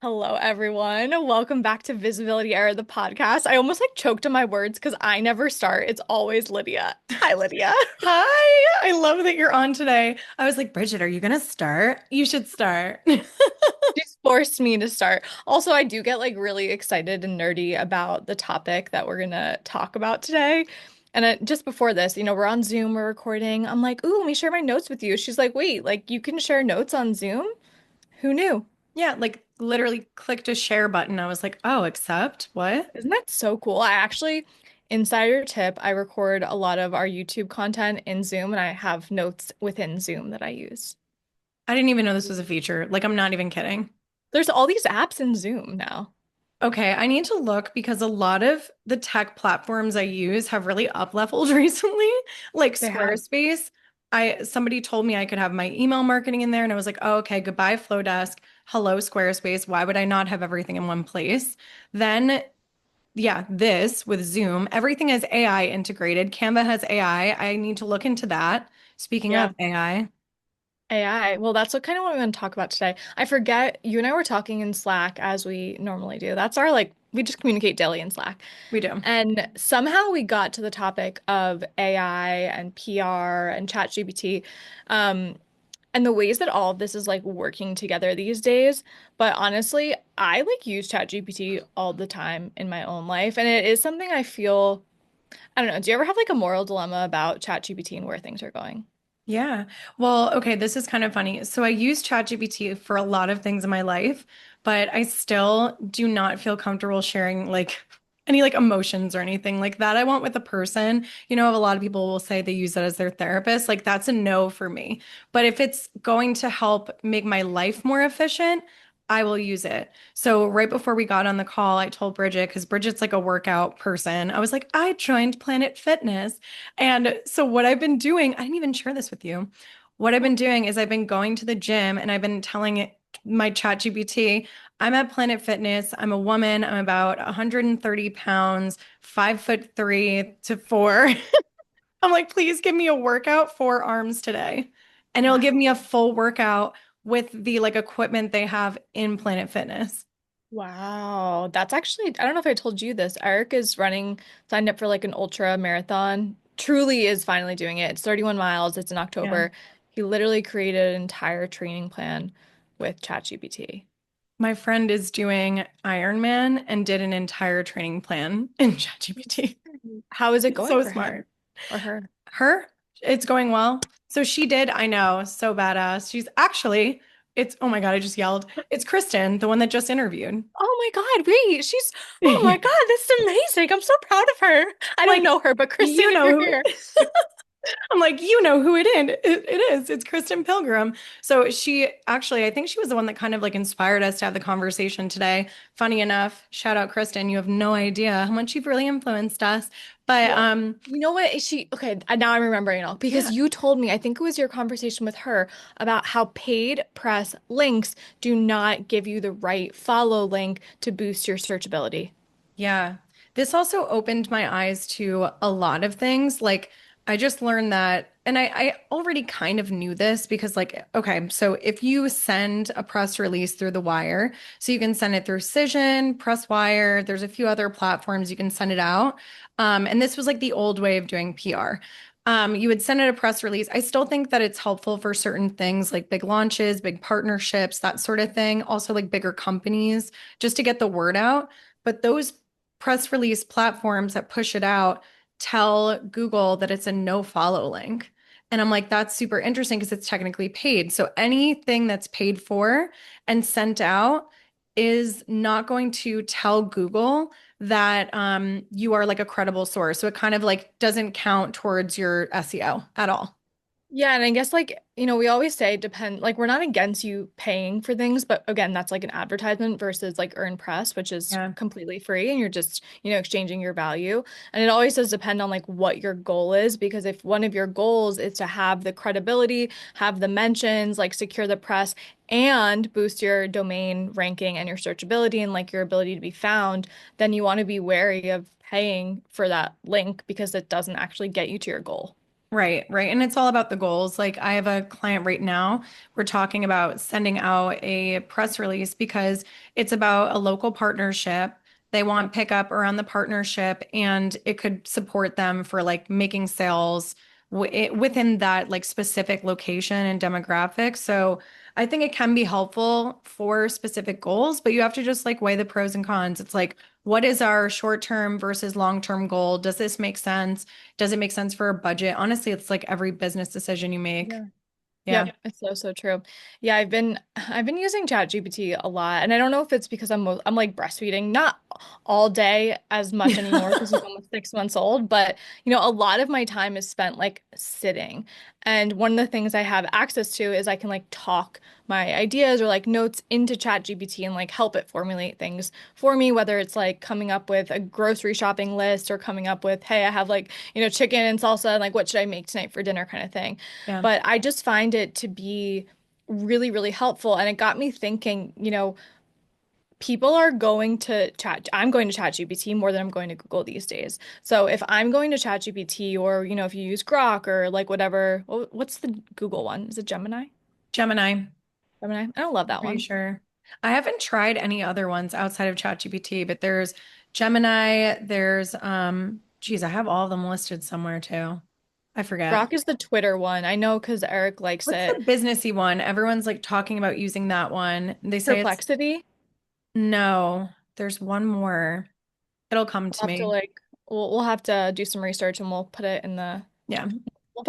Hello, everyone. Welcome back to Visibility Era, the podcast. I almost like choked on my words because I never start. It's always Lydia. Hi, Lydia. Hi, I love that you're on today. I was like, Bridget, are you gonna start? You should start. She's forced me to start. Also, I do get like really excited and nerdy about the topic that we're gonna talk about today. And just before this, we're on Zoom, we're recording. I'm like, ooh, let me share my notes with you. She's like, wait, like you can share notes on Zoom? Who knew? Yeah, like literally clicked a share button. I was like, oh, accept? What? Isn't that so cool? I actually, insider tip, I record a lot of our YouTube content in Zoom and I have notes within Zoom that I use. I didn't even know this was a feature. Like, I'm not even kidding. There's all these apps in Zoom now. Okay, I need to look because a lot of the tech platforms I use have really up-leveled recently, like They have. Squarespace. I somebody told me I could have my email marketing in there, and I was like, oh, okay, goodbye, Flowdesk. Hello, Squarespace. Why would I not have everything in one place? Then yeah, this with Zoom, everything is AI integrated. Canva has AI. I need to look into that. Speaking Yeah. of AI, AI. Well, that's what kind of what we want to talk about today. I forget you and I were talking in Slack as we normally do. That's our like we just communicate daily in Slack. we do. And somehow we got to the topic of AI and PR and ChatGPT. Um, and the ways that all of this is like working together these days. But honestly, I like use ChatGPT all the time in my own life. And it is something I feel, I don't know, do you ever have like a moral dilemma about ChatGPT and where things are going? Yeah. Well, okay, this is kind of funny. So I use ChatGPT for a lot of things in my life, but I still do not feel comfortable sharing like any like emotions or anything like that I want with a person. You know, a lot of people will say they use it as their therapist. Like that's a no for me. But if it's going to help make my life more efficient, I will use it. So right before we got on the call, I told Bridget, because Bridget's like a workout person, I was like, I joined Planet Fitness. And so what I've been doing, I didn't even share this with you. What I've been doing is I've been going to the gym and I've been telling it my chat GPT, I'm at Planet Fitness. I'm a woman. I'm about 130 pounds, 5'3" to 4. I'm like, please give me a workout for arms today. And it'll give Wow. me a full workout with the like equipment they have in Planet Fitness. Wow. That's actually, I don't know if I told you this. Eric is running, signed up for like an ultra marathon. Truly is finally doing it. It's 31 miles. It's in Yeah. October. He literally created an entire training plan with ChatGPT. My friend is doing Ironman and did an entire training plan in ChatGPT. How is it It's going so for him smart. or her? Her, it's going well. So she did, I know, so badass. She's actually, oh my God, I just yelled. It's Kristen, the one that just interviewed. Oh my God, wait, oh my God, this is amazing. I'm so proud of her. I don't Like, know her, but Kristen, you if you're know, here. I'm like, you know who it is. It's Kristen Pilgrim. So she actually, I think she was the one that kind of like inspired us to have the conversation today. Funny enough, shout out Kristen. You have no idea how much you've really influenced us. But Well, you know what? Okay, now I'm remembering it all because yeah. you told me, I think it was your conversation with her about how paid press links do not give you the right follow link to boost your searchability. Yeah. This also opened my eyes to a lot of things. Like, I just learned that, and I already kind of knew this because, like, okay, so if you send a press release through the wire, so you can send it through Cision, Presswire, there's a few other platforms you can send it out. And this was like the old way of doing PR. You would send it a press release. I still think that it's helpful for certain things like big launches, big partnerships, that sort of thing. Also, like bigger companies, just to get the word out. But those press release platforms that push it out tell Google that it's a no follow link. And I'm like, that's super interesting because it's technically paid. So anything that's paid for and sent out is not going to tell Google that you are like a credible source. So it kind of like doesn't count towards your SEO at all. Yeah, and I guess like, we always say like we're not against you paying for things, but again, that's like an advertisement versus like earn press, which is Yeah. completely free and you're just, exchanging your value. And it always does depend on like what your goal is, because if one of your goals is to have the credibility, have the mentions, like secure the press and boost your domain ranking and your searchability and like your ability to be found, then you want to be wary of paying for that link because it doesn't actually get you to your goal. Right, right. And it's all about the goals. Like I have a client right now, we're talking about sending out a press release because it's about a local partnership. They Yep. want pickup around the partnership and it could support them for like making sales within that like specific location and demographic. So I think it can be helpful for specific goals, but you have to just like weigh the pros and cons. It's like, what is our short-term versus long-term goal? Does this make sense? Does it make sense for a budget? Honestly, it's like every business decision you make. Yeah. Yeah. Yep, it's so so true. Yeah, I've been using ChatGPT a lot, and I don't know if it's because I'm like breastfeeding, not all day as much anymore because he's almost 6 months old, but a lot of my time is spent like sitting. And one of the things I have access to is I can like talk my ideas or like notes into ChatGPT and like help it formulate things for me, whether it's like coming up with a grocery shopping list or coming up with, hey, I have like, chicken and salsa and like what should I make tonight for dinner kind of thing. Yeah. But I just find it to be really, really helpful. And it got me thinking, people are going to I'm going to ChatGPT more than I'm going to Google these days. So if I'm going to ChatGPT or, if you use Grok or like whatever, what's the Google one? Is it Gemini? Gemini, Gemini? I don't love that pretty one. sure. I haven't tried any other ones outside of ChatGPT, but there's Gemini, there's geez, I have all of them listed somewhere too. I forget. Grok is the Twitter one. I know because Eric likes What's the it. businessy one? Everyone's like talking about using that one. They say it's Perplexity. no, there's one more. It'll come to We'll have to me. like we'll have to do some research and Yeah. we'll put it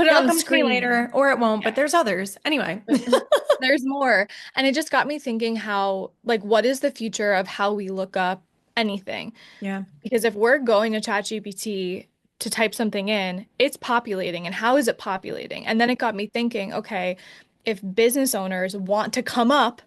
It'll on the come to me later, screen. or it won't, but there's others. Anyway. But there's more. And it just got me thinking how, like, what is the future of how we look up anything? Yeah. Because if we're going to ChatGPT to type something in, it's populating. And how is it populating? And then it got me thinking, okay, if business owners want to come up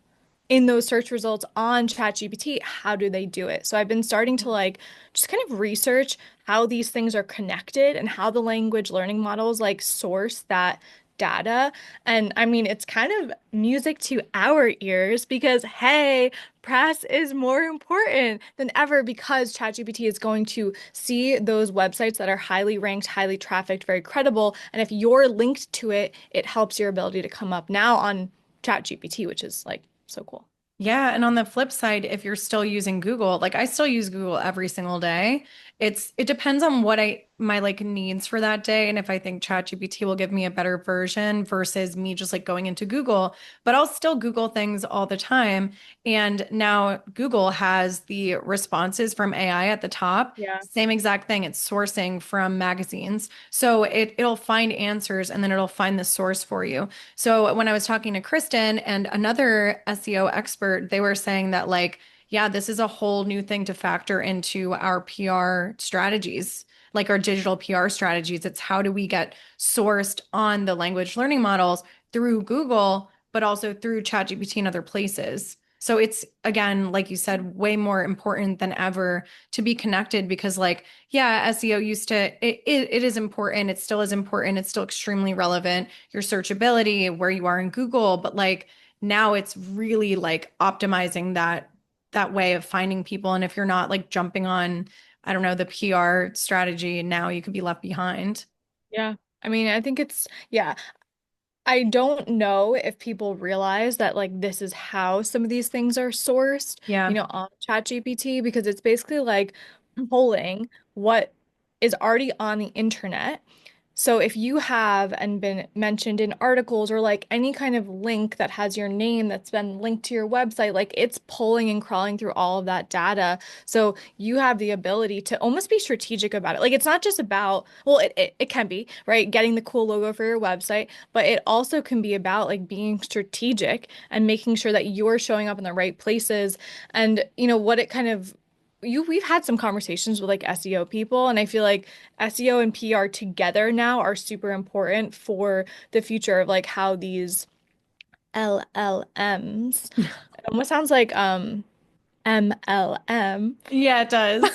in those search results on ChatGPT, how do they do it? So I've been starting to like just kind of research how these things are connected and how the language learning models like source that data. And I mean, it's kind of music to our ears because, hey, press is more important than ever because ChatGPT is going to see those websites that are highly ranked, highly trafficked, very credible. And if you're linked to it, it helps your ability to come up now on ChatGPT, which is like so cool. Yeah, and on the flip side, if you're still using Google, like I still use Google every single day. It depends on what I my like needs for that day and if I think ChatGPT will give me a better version versus me just like going into Google, but I'll still Google things all the time. And now Google has the responses from AI at the top. Yeah. Same exact thing. It's sourcing from magazines. So it'll find answers and then it'll find the source for you. So when I was talking to Kristen and another SEO expert, they were saying that like, yeah, this is a whole new thing to factor into our PR strategies, like our digital PR strategies. It's how do we get sourced on the language learning models through Google, but also through ChatGPT and other places. So it's again, like you said, way more important than ever to be connected because like, yeah, SEO used to it is important. It still is important. It's still extremely relevant, your searchability, where you are in Google, but like now it's really like optimizing that way of finding people. And if you're not like jumping on, I don't know, the PR strategy, now you could be left behind. Yeah. I mean, I think yeah. I don't know if people realize that like this is how some of these things are sourced, Yeah. on ChatGPT because it's basically like pulling what is already on the internet. So if you have and been mentioned in articles or like any kind of link that has your name that's been linked to your website, like it's pulling and crawling through all of that data. So you have the ability to almost be strategic about it. Like it's not just about, well, it can be, right? Getting the cool logo for your website, but it also can be about like being strategic and making sure that you're showing up in the right places. And what it kind of we've had some conversations with like SEO people, and I feel like SEO and PR together now are super important for the future of like how these LLMs, it almost sounds like MLM, Yeah, it does.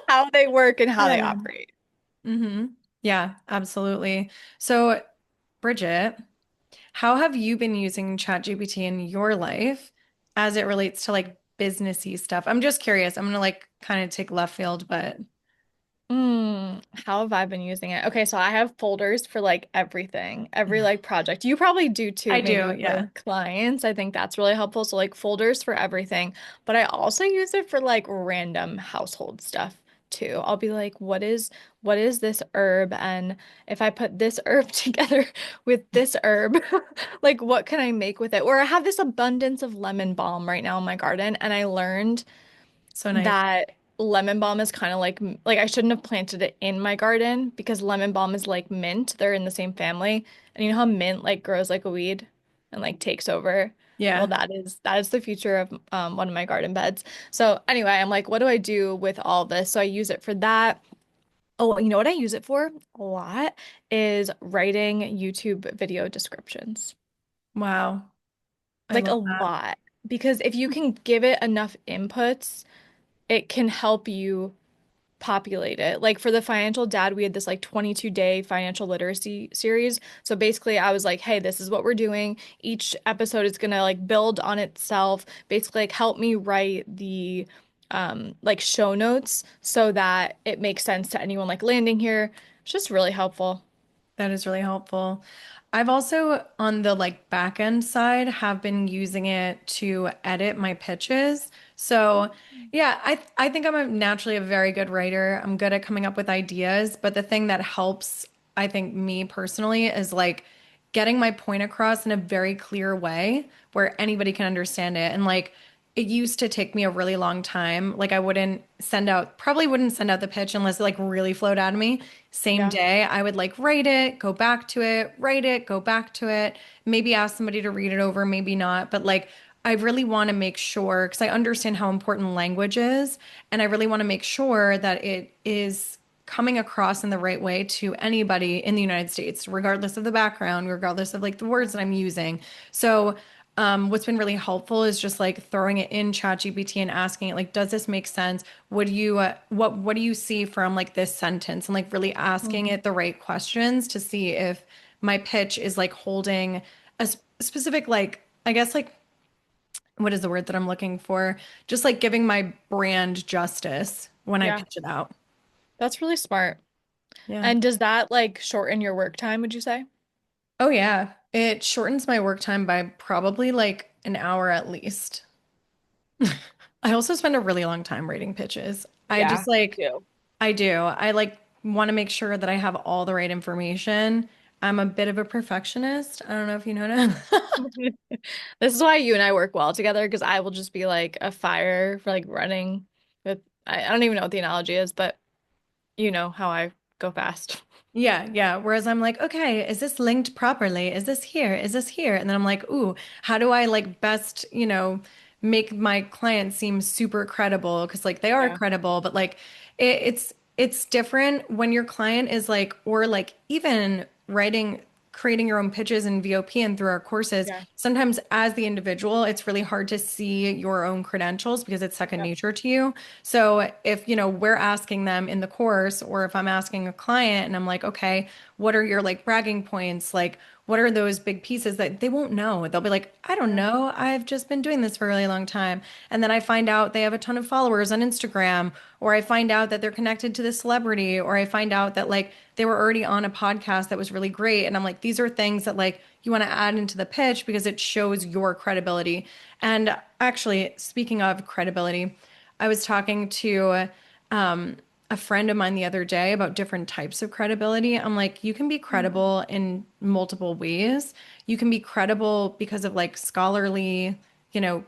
how they work and how they Uh, operate. hmm Yeah, absolutely. So, Bridget, how have you been using ChatGPT in your life as it relates to like businessy stuff? I'm just curious. I'm gonna like kind of take left field, but How have I been using it? Okay, so I have folders for like everything, every like project. You probably do too, I maybe do, with your yeah. clients. I think that's really helpful. So like folders for everything. But I also use it for like random household stuff too. I'll be like, what is this herb? And if I put this herb together with this herb, like what can I make with it? Or I have this abundance of lemon balm right now in my garden, and I learned So nice. that lemon balm is kind of like I shouldn't have planted it in my garden because lemon balm is like mint. They're in the same family. And you know how mint like grows like a weed and like takes over? Well, Yeah. that is the future of one of my garden beds. So anyway, I'm like, what do I do with all this? So I use it for that. Oh, you know what I use it for a lot is writing YouTube video descriptions. Wow. I Like a love lot. Because if you can give it enough inputs, it can help you populate it. Like for the financial dad, we had this like 22-day financial literacy series. So basically, I was like, hey, this is what we're doing. Each episode is gonna like build on itself. Basically, like help me write the like show notes so that it makes sense to anyone like landing here. It's just really helpful. that is really helpful. I've also, on the like back end side, have been using it to edit my pitches. So, yeah, I think I'm naturally a very good writer. I'm good at coming up with ideas, but the thing that helps, I think, me personally is like getting my point across in a very clear way where anybody can understand it. And like it used to take me a really long time. Like I probably wouldn't send out the pitch unless it like really flowed out of me. Same Yeah. day, I would like write it, go back to it, write it, go back to it, maybe ask somebody to read it over, maybe not. But like I really want to make sure, because I understand how important language is, and I really want to make sure that it is coming across in the right way to anybody in the United States, regardless of the background, regardless of like the words that I'm using. So, what's been really helpful is just like throwing it in ChatGPT and asking it like, does this make sense? Would you what do you see from like this sentence? And like really asking Mhm. it the right questions to see if my pitch is like holding specific like I guess like what is the word that I'm looking for? Just like giving my brand justice when I Yeah, pitch it out. that's really smart. Yeah. And does that like shorten your work time, would you say? Oh yeah. It shortens my work time by probably like an hour at least. I also spend a really long time writing pitches. I Yeah, just like, too. I do. I like want to make sure that I have all the right information. I'm a bit of a perfectionist. I don't know if you know that. This is why you and I work well together because I will just be like a fire for like running with I don't even know what the analogy is, but you know how I go fast. Yeah, yeah. Whereas I'm like, okay, is this linked properly? Is this here? Is this here? And then I'm like, ooh, how do I like best, make my clients seem super credible? Because like they are Yeah. credible, but like it's different when your client is like, or like even creating your own pitches in VOP and through our courses. Yeah. Sometimes as the individual, it's really hard to see your own credentials because it's second Yep. nature to you. So if, we're asking them in the course, or if I'm asking a client and I'm like, okay, what are your like bragging points? Like, what are those big pieces that they won't know? They'll be like, I don't Yeah. know. I've just been doing this for a really long time. And then I find out they have a ton of followers on Instagram, or I find out that they're connected to this celebrity, or I find out that like they were already on a podcast that was really great. And I'm like, these are things that like you want to add into the pitch because it shows your credibility. And actually, speaking of credibility, I was talking to a friend of mine the other day about different types of credibility. I'm like, you can be Mm. credible in multiple ways. You can be credible because of like scholarly,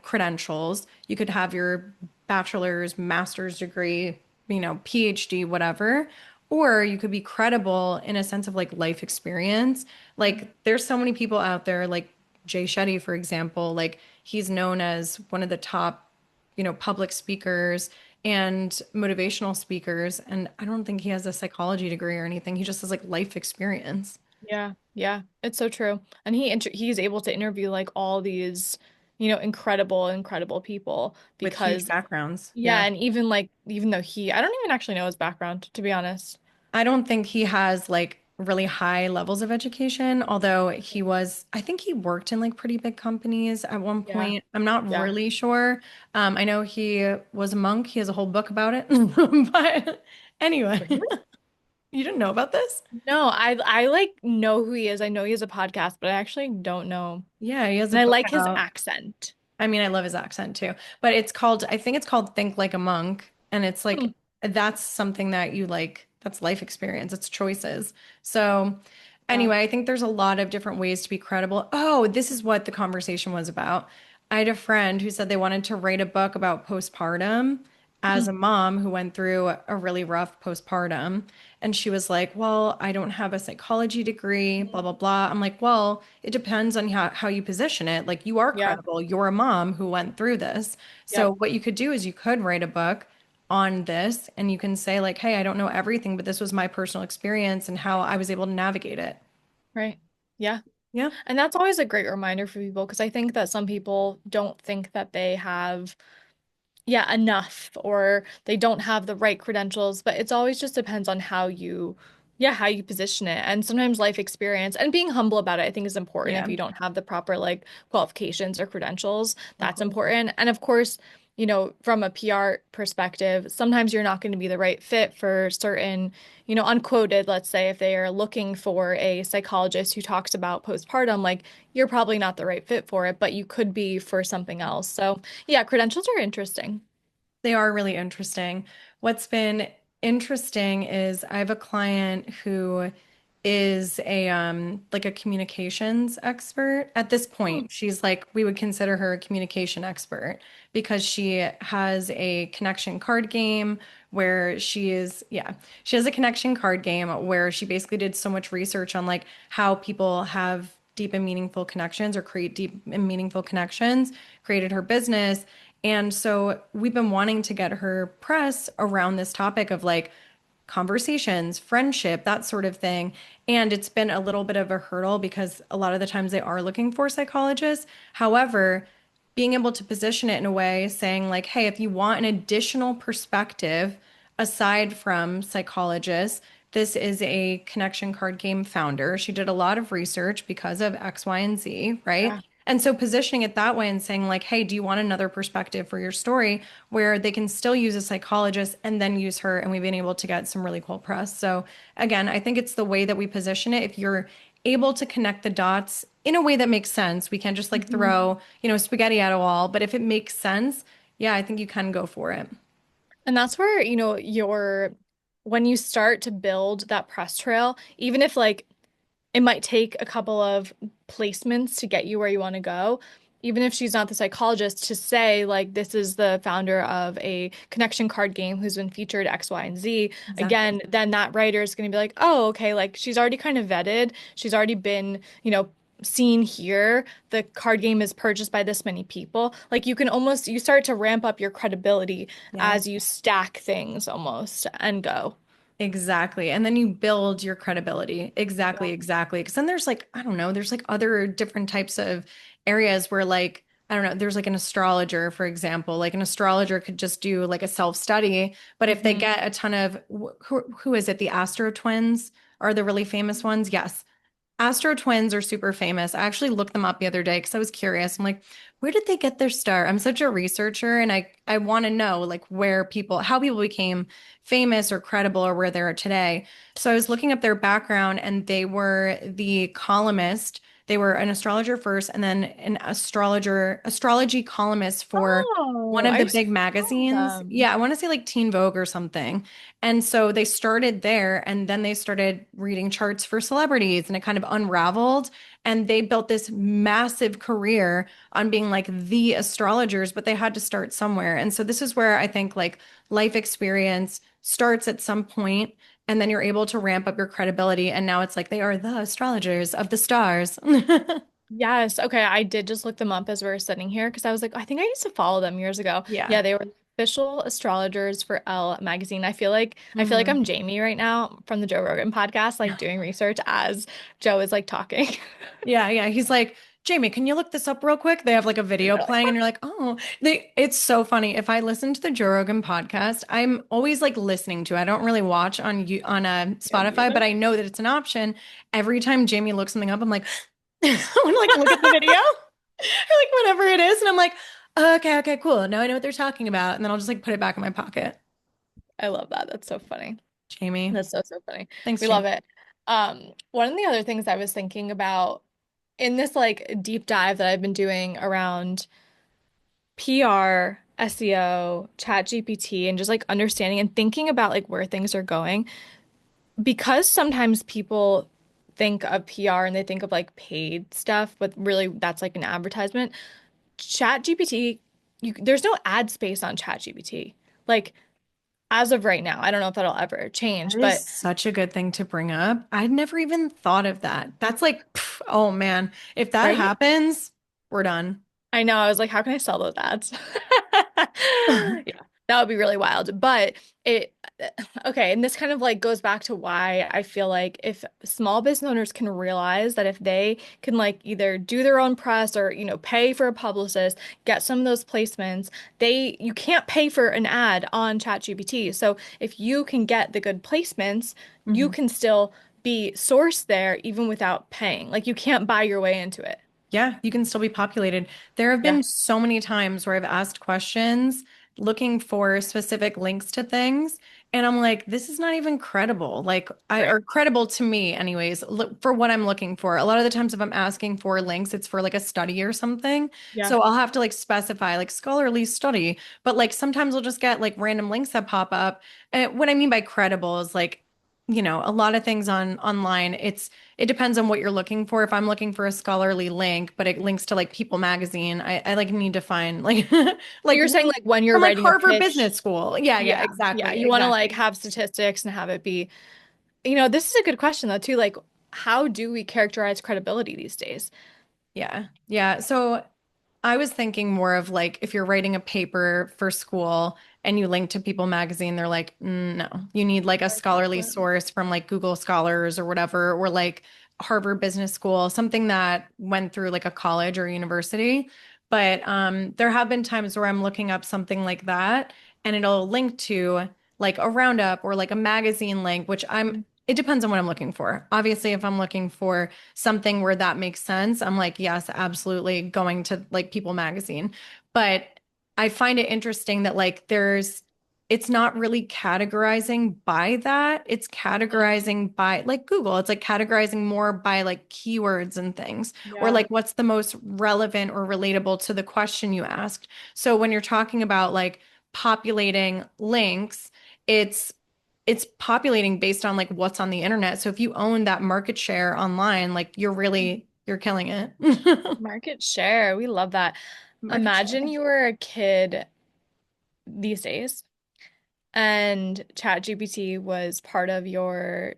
credentials. You could have your bachelor's, master's degree, PhD, whatever. Or you could be credible in a sense of like life experience. Like, there's so many people out there, like Jay Shetty, for example, like he's known as one of the top public speakers and motivational speakers. And I don't think he has a psychology degree or anything. He just has like life experience Yeah. Yeah. It's so true. And he's able to interview like all these, incredible people with huge because backgrounds. yeah, Yeah. and even like even though I don't even actually know his background, to be honest. I don't think he has like really high levels of education, although he was, I think he worked in like pretty big companies at one Yeah. point. I'm not Yeah. really sure. I know he was a monk. He has a whole book about it. But anyway, Really? you didn't know about this? No, I like know who he is. I know he has a podcast, but I actually don't know. Yeah, he has a And I book like his out. accent. I mean, I love his accent too, but it's called, I think it's called Think Like a Monk. And it's Hmm. like, that's something that you like, that's life experience, it's choices. So, Yeah. anyway, I think there's a lot of different ways to be credible. Oh, this is what the conversation was about. I had a friend who said they wanted to write a book about postpartum as a Hmm. mom who went through a really rough postpartum. And she was like, well, I don't have a psychology degree, blah, blah, blah. I'm like, well, it depends on how you position it. Like, you are Yeah. credible. You're a mom who went through this. So, Yep. what you could do is you could write a book on this and you can say, like, hey, I don't know everything, but this was my personal experience and how I was able to navigate it. Right. Yeah. Yeah. And that's always a great reminder for people because I think that some people don't think that they have yeah, enough or they don't have the right credentials, but it's always just depends on how you, yeah, how you position it. And sometimes life experience and being humble about it, I think is important. If Yeah. you don't have the proper like qualifications or credentials, Of that's course. important. And of course, from a PR perspective, sometimes you're not going to be the right fit for certain, unquoted, let's say, if they are looking for a psychologist who talks about postpartum, like you're probably not the right fit for it, but you could be for something else. So, yeah, credentials are interesting. They are really interesting. What's been interesting is I have a client who is a like a communications expert at this Hmm. point. She's like we would consider her a communication expert because she has a connection card game where she has a connection card game where she basically did so much research on like how people have deep and meaningful connections or create deep and meaningful connections, created her business. And so we've been wanting to get her press around this topic of like conversations, friendship, that sort of thing. And it's been a little bit of a hurdle because a lot of the times they are looking for psychologists. However, being able to position it in a way saying, like, hey, if you want an additional perspective aside from psychologists, this is a connection card game founder. She did a lot of research because of X, Y, and Z, right? Yeah. And so positioning it that way and saying, like, hey, do you want another perspective for your story where they can still use a psychologist and then use her? And we've been able to get some really cool press. So, again, I think it's the way that we position it. If you're able to connect the dots in a way that makes sense, we can't just like Mhm. throw, spaghetti at a wall. But if it makes sense, yeah, I think you can go for it. And that's where, when you start to build that press trail, even if like it might take a couple of placements to get you where you want to go. Even if she's not the psychologist, to say, like, this is the founder of a connection card game who's been featured X, Y, and Z, Exactly. again, then that writer is going to be like, oh, okay, like she's already kind of vetted. She's already been, seen here. The card game is purchased by this many people. Like, you start to ramp up your credibility Yeah. as you stack things almost and go. Exactly. And then you build your credibility. Yeah. Exactly, exactly. Because then there's like, I don't know, there's like other different types of areas where like, I don't know, there's like an astrologer, for example. Like an astrologer could just do like a self-study, but if they Hmm. get a ton of who is it? The Astro twins are the really famous ones. Yes. Astro twins are super famous. I actually looked them up the other day because I was curious. I'm like, where did they get their start? I'm such a researcher and I want to know like how people became famous or credible or where they are today. So I was looking up their background and they were the columnist. They were an astrologer first and then an astrology columnist for one Oh, of I the used to big follow magazines. them. Yeah, I want to say like Teen Vogue or something. And so they started there and then they started reading charts for celebrities and it kind of unraveled. And they built this massive career on being like the astrologers, but they had to start somewhere. And so this is where I think like life experience starts at some point and then you're able to ramp up your credibility. And now it's like they are the astrologers of the stars. Yes. Okay. I did just look them up as we were sitting here because I was like, I think I used to follow them years ago. Yeah. Yeah, they were official astrologers for Elle magazine. I feel like Mhm. I'm Jamie right now from the Joe Rogan podcast, like doing research as Joe is like talking. Yeah, yeah. He's like, Jamie, can you look this up real quick? They have like a video playing and you're like, oh, it's so funny. If I listen to the Joe Rogan podcast, I'm always like listening to it. I don't really watch on you on Yeah, me Spotify, but either. I know that it's an option. Every time Jamie looks something up, I'm like, I want to like look at the video or like whatever it is. And I'm like, okay, okay, cool. Now I know what they're talking about. And then I'll just like put it back in my pocket. I love that. That's so funny. Jamie. That's so, so funny. Thanks, We Jamie. love it. One of the other things I was thinking about in this like deep dive that I've been doing around PR, SEO, ChatGPT, and just like understanding and thinking about like where things are going, because sometimes people think of PR and they think of like paid stuff, but really that's like an advertisement. ChatGPT, there's no ad space on ChatGPT. Like as of right now, I don't know if that'll ever change, That is but such a good thing to bring up. I'd never even thought of that. That's like, pff, oh man, if that right? happens, we're done. I know. I was like, how can I sell those ads? Yeah, that would be really wild. But it, okay. And this kind of like goes back to why I feel like if small business owners can realize that if they can like either do their own press or, pay for a publicist, get some of those placements, you can't pay for an ad on ChatGPT. So if you can get the good placements, you Mhm. can still be sourced there even without paying. Like you can't buy your way into it. Yeah, you can still be populated. There have Yeah. been so many times where I've asked questions looking for specific links to things, and I'm like, this is not even credible. Like, Right. or credible to me, anyways, look for what I'm looking for. A lot of the times, if I'm asking for links, it's for like a study or something. Yeah. So I'll have to like specify like scholarly study, but like sometimes I'll just get like random links that pop up. And what I mean by credible is like, a lot of things on online, it depends on what you're looking for. If I'm looking for a scholarly link, but it links to like People Magazine, I like need to find like So like you're saying like when you're from like writing a Harvard pitch, Business School. Yeah, yeah, yeah, yeah, exactly, you want to like exactly. have statistics and have it be, this is a good question though too. Like, how do we characterize credibility these days? Yeah. Yeah. So I was thinking more of like if you're writing a paper for school and you link to People Magazine, they're like, no, you need like a Like that scholarly one. source from like Google Scholars or whatever, or like Harvard Business School, something that went through like a college or university. But there have been times where I'm looking up something like that and it'll link to like a roundup or like a magazine link, it depends on what I'm looking for. Obviously, if I'm looking for something where that makes sense, I'm like, yes, absolutely going to like People Magazine. But I find it interesting that like it's not really categorizing by that. It's categorizing by like Google. It's like categorizing more by like keywords and things, or Yeah. like what's the most relevant or relatable to the question you asked. So when you're talking about like populating links, it's it's populating based on like what's on the internet. So if you own that market share online, like you're killing it. Market share. We love that. Market Imagine share. you were a kid these days and ChatGPT was part of your,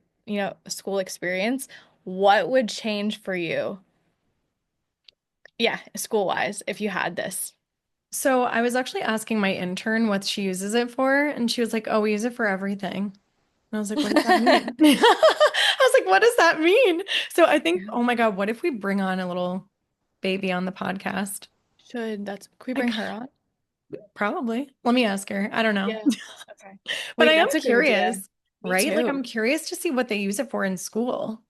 school experience. What would change for you? Yeah, school-wise, if you had this. So I was actually asking my intern what she uses it for, and she was like, "Oh, we use it for everything." And I was like, "What does that mean?" I was like, "What does that mean?" So I think, oh my God, what if we bring on a little baby on the podcast? Can we I bring her on? probably. Let me ask her. I don't know. Yeah. Okay. But I Wait, am that's a good idea. curious, Me right? Like too. I'm curious to see what they use it for in school.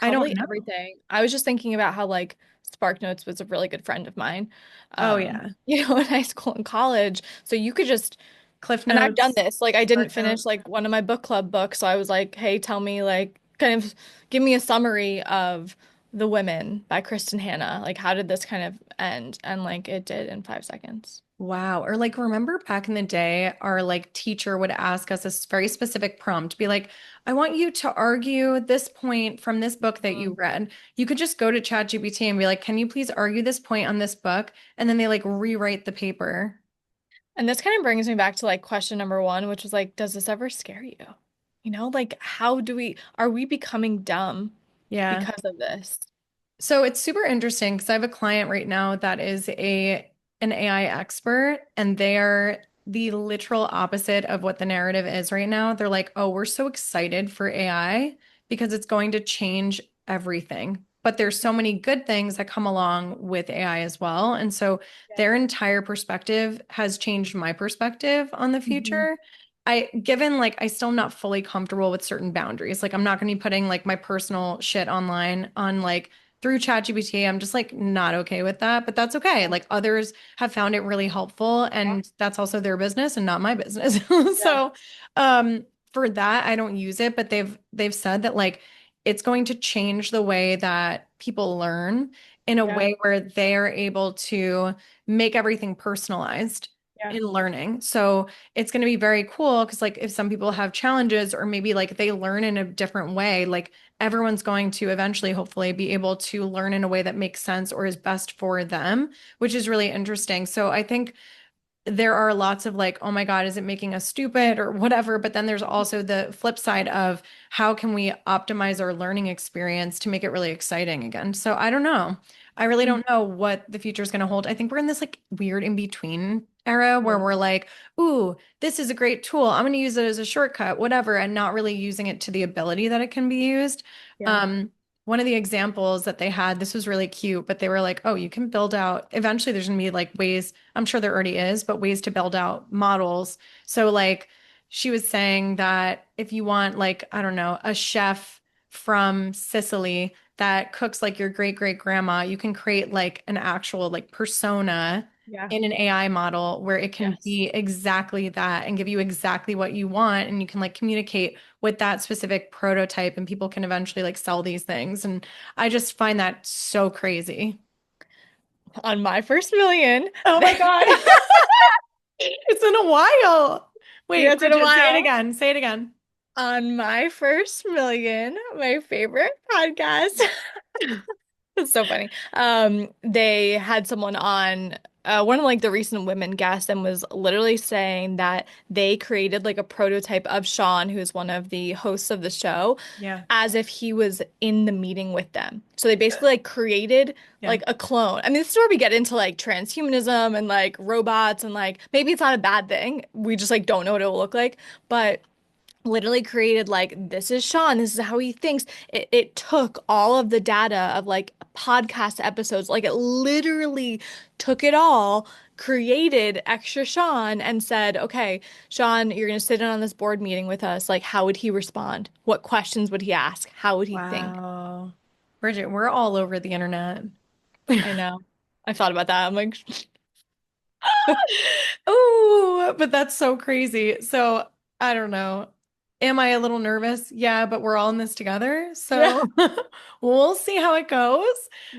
I don't Probably know. everything. I was just thinking about how like SparkNotes was a really good friend of mine. Oh yeah. In high school and college. So you could just, Cliff and I've done Notes, this. Like I didn't Spark finish Notes. like one of my book club books, so I was like, "Hey, tell me like kind of give me a summary of The Women by Kristen Hanna. Like how did this kind of end?" And like it did in 5 seconds. Wow. Or like remember back in the day, our like teacher would ask us very specific prompt, be like, I want you to argue this point from this book that you Mm. read. You could just go to ChatGPT and be like, can you please argue this point on this book? And then they like rewrite the paper. And this kind of brings me back to like question number one, which was like, does this ever scare you? Like are we becoming dumb Yeah. because of this? So it's super interesting because I have a client right now that is an AI expert and they're the literal opposite of what the narrative is right now. They're like, "Oh, we're so excited for AI because it's going to change everything." but there's so many good things that come along with AI as well. And so Yeah. their entire perspective has changed my perspective on the Hmm. future. Given like I still am not fully comfortable with certain boundaries. Like I'm not going to be putting like my personal shit online on like through ChatGPT. I'm just like not okay with that, but that's okay. Yeah. Like others have found it really helpful, Yeah. and that's also their business and not my business. Yeah. So, um, for that, I don't use it, but they've said that like it's going to change the way that people learn in a Yeah. way where they're able to make everything personalized Yeah. in learning. So it's going to be very cool because like if some people have challenges or maybe like they learn in a different way, like everyone's going to eventually hopefully be able to learn in a way that makes sense or is best for them, which is really interesting. So I think there are lots of like, oh my God, is it making us stupid or whatever? But then there's also the flip side of how can we optimize our learning experience to make it really exciting again? So I don't know. I really Mhm. don't know what the future is going to hold. I think we're in this like weird in between era where we're like, ooh, this is a great tool. I'm going to use it as a shortcut, whatever, and not really using it to the ability that it can be used. Yeah. Um, one of the examples that they had, this was really cute, but they were like, oh, you can build out, eventually there's going to be like ways, I'm sure there already is, but ways to build out models. So, like, she was saying that if you want, like, I don't know, a chef from Sicily that cooks like your great great grandma, you can create like an actual like persona Yeah. in an AI model where it can Yes. be exactly that and give you exactly what you want. And you can like communicate with that specific prototype and people can eventually like sell these things. And I just find that so crazy. On my first million. Oh my God. It's been a while. Yeah, Wait, it's been a Bridget, say it while. again. Say it again. On my first million, my favorite podcast. It's so funny. They had someone on one of like the recent women guests and was literally saying that they created like a prototype of Sean, who's one of the hosts of the show, Yeah. as if he was in the meeting with them. So they basically like created Yeah. like a clone. I mean, this is where we get into like transhumanism and like robots and like maybe it's not a bad thing. We just like don't know what it will look like, but literally created like this is Sean, this is how he thinks. It took all of the data of like podcast episodes, like it literally took it all, created extra Sean and said, okay, Sean, you're gonna sit in on this board meeting with us. Like, how would he respond? What questions would he ask? How would he think? Wow. Bridget, we're all over the internet. I know. I thought about that. I'm like, Oh, but that's so crazy. So I don't know. Am I a little nervous? Yeah, but we're all in this together. yeah, So we'll see how it goes.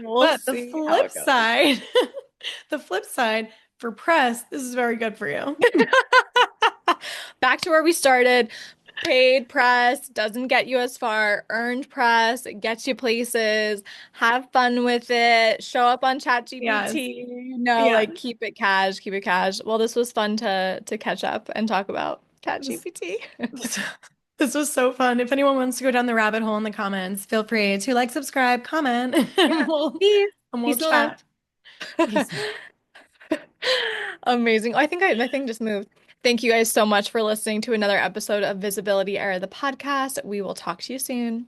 we'll But the see how flip it goes. side, the flip side for press, this is very good for you. Back to where we started. Paid press doesn't get you as far. Earned press gets you places. Have fun with it. Show up on Yes. ChatGPT. Yeah. Like keep it cash, keep it cash. Well, this was fun to catch up and talk about This, ChatGPT. this was so fun. If anyone wants to go down the rabbit hole in the comments, feel free to like, subscribe, comment, Yeah. Peace. and we'll Peace and chat. love. Peace. Amazing. I think my thing just moved. Thank you guys so much for listening to another episode of Visibility Era, the podcast. We will talk to you soon.